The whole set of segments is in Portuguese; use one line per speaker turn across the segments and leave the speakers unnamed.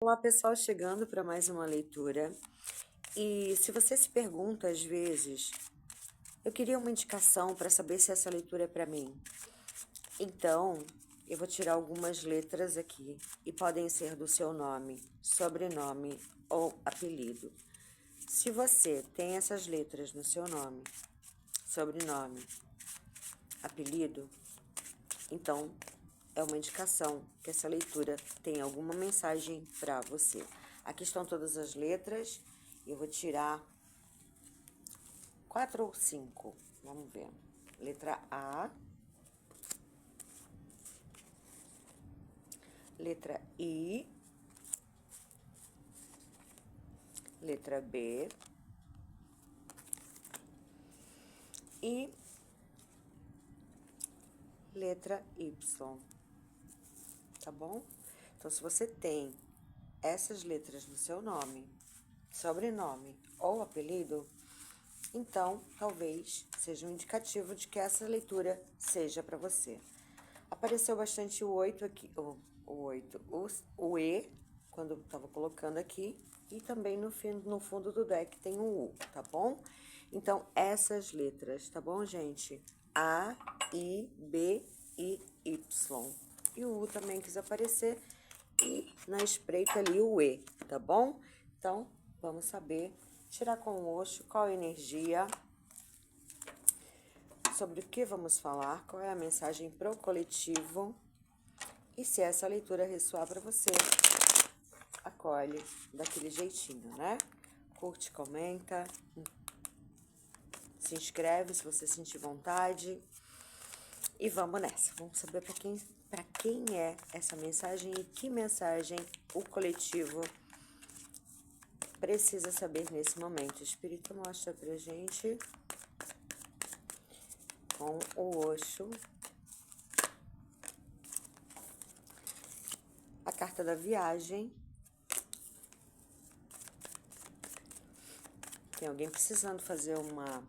Olá, pessoal, chegando para mais uma leitura. E se você se pergunta às vezes, eu queria uma indicação para saber se essa leitura é para mim. Então, eu vou tirar algumas letras aqui e podem ser do seu nome, sobrenome ou apelido. Se você tem essas letras no seu nome, sobrenome, apelido, então é uma indicação que essa leitura tem alguma mensagem para você. Aqui estão todas as letras. Eu vou tirar 4 ou 5. Vamos ver. Letra A. Letra I. Letra B. E letra Y. Tá bom? Então, se você tem essas letras no seu nome, sobrenome ou apelido, então talvez seja um indicativo de que essa leitura seja para você. Apareceu bastante o 8 aqui, o E, quando eu estava colocando aqui, e também no fundo do deck tem o U, tá bom? Então, essas letras, tá bom, gente? A, I, B, I, Y. E o U também quis aparecer, e na espreita ali o E, tá bom? Então, vamos saber, tirar com o Osho, qual a energia, sobre o que vamos falar, qual é a mensagem pro coletivo. E se essa leitura ressoar para você, acolhe daquele jeitinho, né? Curte, comenta, se inscreve se você sentir vontade. E vamos nessa. Vamos saber para quem é essa mensagem e que mensagem o coletivo precisa saber nesse momento. O Espírito mostra pra gente com o Osho a carta da viagem. Tem alguém precisando fazer uma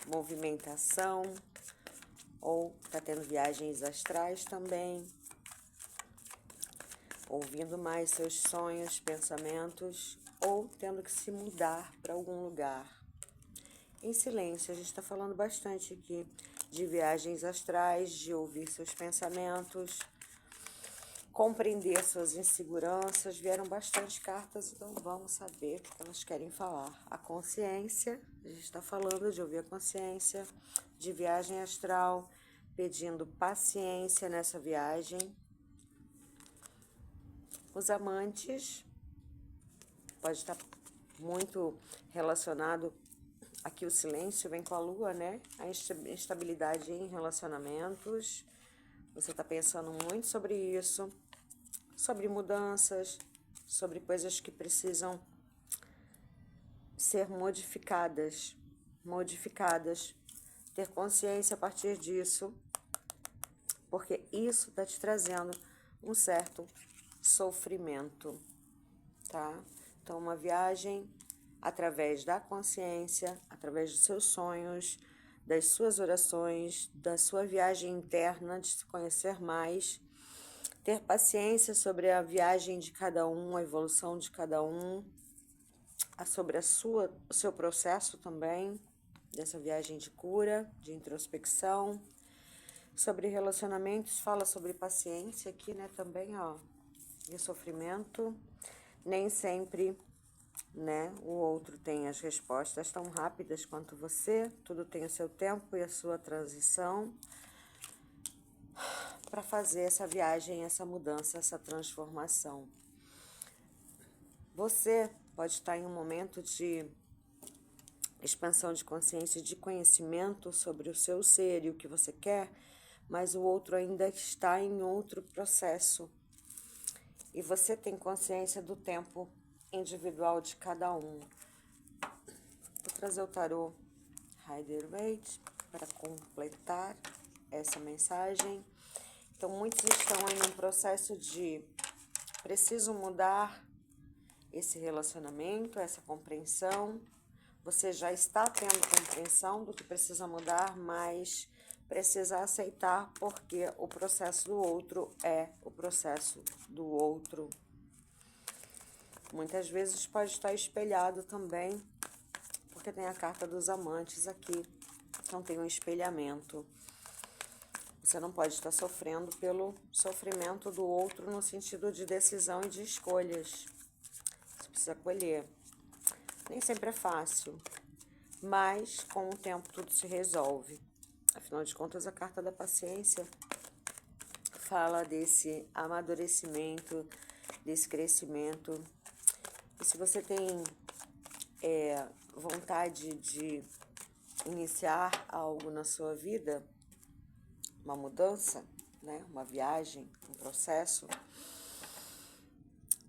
movimentação, ou tá tendo viagens astrais também, ouvindo mais seus sonhos, pensamentos, ou tendo que se mudar para algum lugar. Em silêncio, a gente está falando bastante aqui de viagens astrais, de ouvir seus pensamentos, compreender suas inseguranças. Vieram bastante cartas, então vamos saber o que elas querem falar. A consciência, a gente está falando de ouvir a consciência, de viagem astral, pedindo paciência nessa viagem. Os amantes, pode estar muito relacionado, aqui o silêncio vem com a lua, né? A instabilidade em relacionamentos. Você está pensando muito sobre isso, sobre mudanças, sobre coisas que precisam ser modificadas, ter consciência a partir disso, porque isso está te trazendo um certo sofrimento, tá? Então, uma viagem através da consciência, através dos seus sonhos, das suas orações, da sua viagem interna, de se conhecer mais, ter paciência sobre a viagem de cada um, a evolução de cada um, sobre o seu processo também, dessa viagem de cura, de introspecção. Sobre relacionamentos, fala sobre paciência aqui, né, também, ó, e sofrimento. Nem sempre, né, o outro tem as respostas tão rápidas quanto você, tudo tem o seu tempo e a sua transição para fazer essa viagem, essa mudança, essa transformação. Você pode estar em um momento de expansão de consciência, de conhecimento sobre o seu ser e o que você quer, mas o outro ainda está em outro processo. E você tem consciência do tempo individual de cada um. Vou trazer o tarô Rider-Waite para completar essa mensagem. Então, muitos estão em um processo de preciso mudar esse relacionamento, essa compreensão. Você já está tendo compreensão do que precisa mudar, mas precisa aceitar, porque o processo do outro é o processo do outro. Muitas vezes pode estar espelhado também, porque tem a carta dos amantes aqui. Então tem um espelhamento. Você não pode estar sofrendo pelo sofrimento do outro no sentido de decisão e de escolhas. Você precisa colher. Nem sempre é fácil, mas com o tempo tudo se resolve. Afinal de contas, a carta da paciência fala desse amadurecimento, desse crescimento. E se você tem vontade de iniciar algo na sua vida, uma mudança, né? Uma viagem, um processo,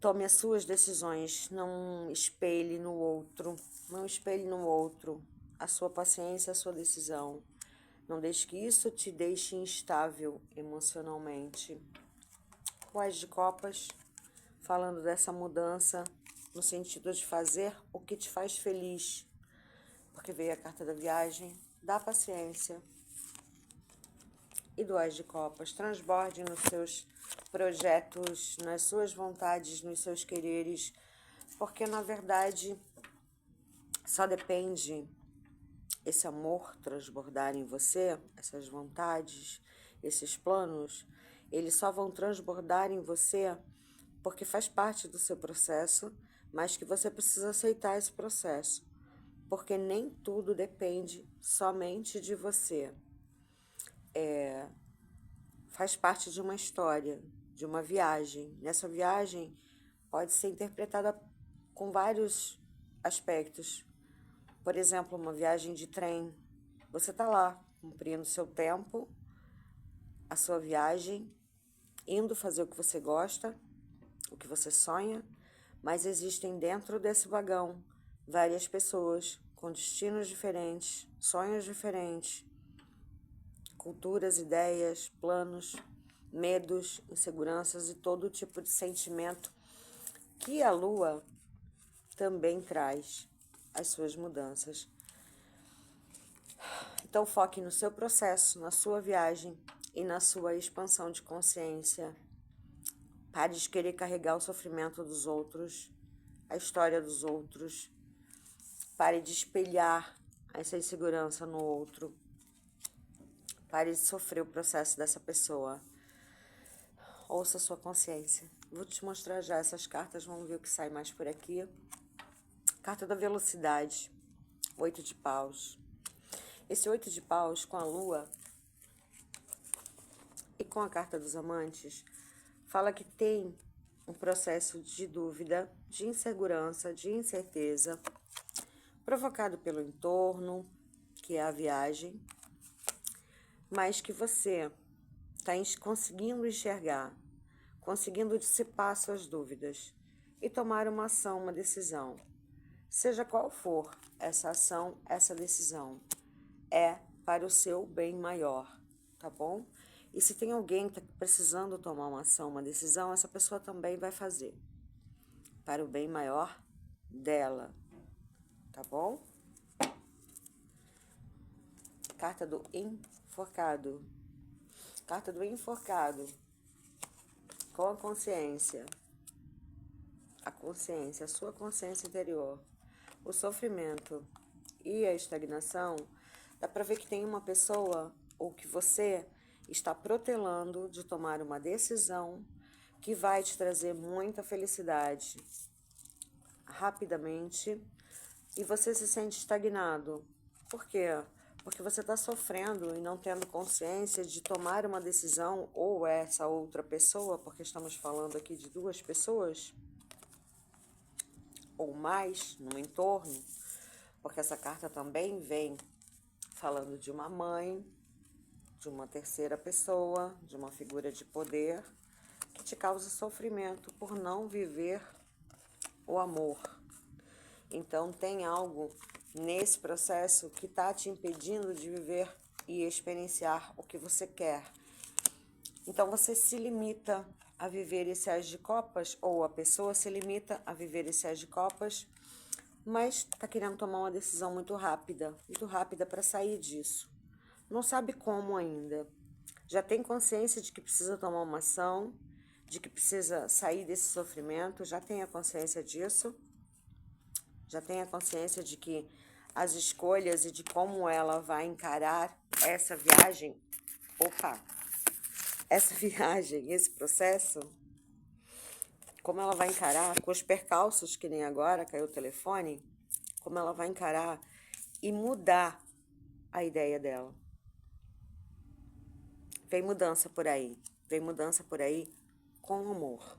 tome as suas decisões, não espelhe no outro, não espelhe no outro a sua paciência, a sua decisão. Não deixe que isso te deixe instável emocionalmente. O As de Copas, falando dessa mudança, no sentido de fazer o que te faz feliz, porque veio a carta da viagem, da paciência e do As de Copas. Transborde nos seus projetos, nas suas vontades, nos seus quereres, porque na verdade só depende esse amor transbordar em você, essas vontades, esses planos, eles só vão transbordar em você porque faz parte do seu processo, mas que você precisa aceitar esse processo, porque nem tudo depende somente de você. Faz parte de uma história, de uma viagem. Nessa viagem pode ser interpretada com vários aspectos. Por exemplo, uma viagem de trem. Você está lá, cumprindo seu tempo, a sua viagem, indo fazer o que você gosta, o que você sonha, mas existem dentro desse vagão várias pessoas com destinos diferentes, sonhos diferentes, culturas, ideias, planos, medos, inseguranças e todo tipo de sentimento que a Lua também traz as suas mudanças. Então foque no seu processo, na sua viagem e na sua expansão de consciência. Pare de querer carregar o sofrimento dos outros, a história dos outros. Pare de espelhar essa insegurança no outro. Pare de sofrer o processo dessa pessoa. Ouça a sua consciência. Vou te mostrar já essas cartas, vamos ver o que sai mais por aqui. Carta da velocidade, 8 de paus. Esse 8 de paus com a lua e com a carta dos amantes, fala que tem um processo de dúvida, de insegurança, de incerteza, provocado pelo entorno, que é a viagem, mas que você está conseguindo enxergar, conseguindo dissipar suas dúvidas e tomar uma ação, uma decisão. Seja qual for essa ação, essa decisão, é para o seu bem maior, tá bom? E se tem alguém que está precisando tomar uma ação, uma decisão, essa pessoa também vai fazer para o bem maior dela, tá bom? Carta do enforcado. Carta do enforcado. Com a consciência. A consciência, a sua consciência interior. O sofrimento e a estagnação, dá para ver que tem uma pessoa ou que você está protelando de tomar uma decisão que vai te trazer muita felicidade rapidamente e você se sente estagnado. Por quê? Porque você está sofrendo e não tendo consciência de tomar uma decisão, ou essa outra pessoa, porque estamos falando aqui de duas pessoas, ou mais, no entorno, porque essa carta também vem falando de uma mãe, de uma terceira pessoa, de uma figura de poder, que te causa sofrimento por não viver o amor. Então tem algo nesse processo que está te impedindo de viver e experienciar o que você quer. Então você se limita a viver esse As de Copas, ou a pessoa se limita a viver esse As de Copas, mas está querendo tomar uma decisão muito rápida para sair disso. Não sabe como ainda. Já tem consciência de que precisa tomar uma ação, de que precisa sair desse sofrimento, já tenha consciência disso, já tenha consciência de que as escolhas e de como ela vai encarar essa viagem, essa viagem, esse processo, como ela vai encarar com os percalços, que nem agora caiu o telefone, como ela vai encarar e mudar a ideia dela. Vem mudança por aí com amor.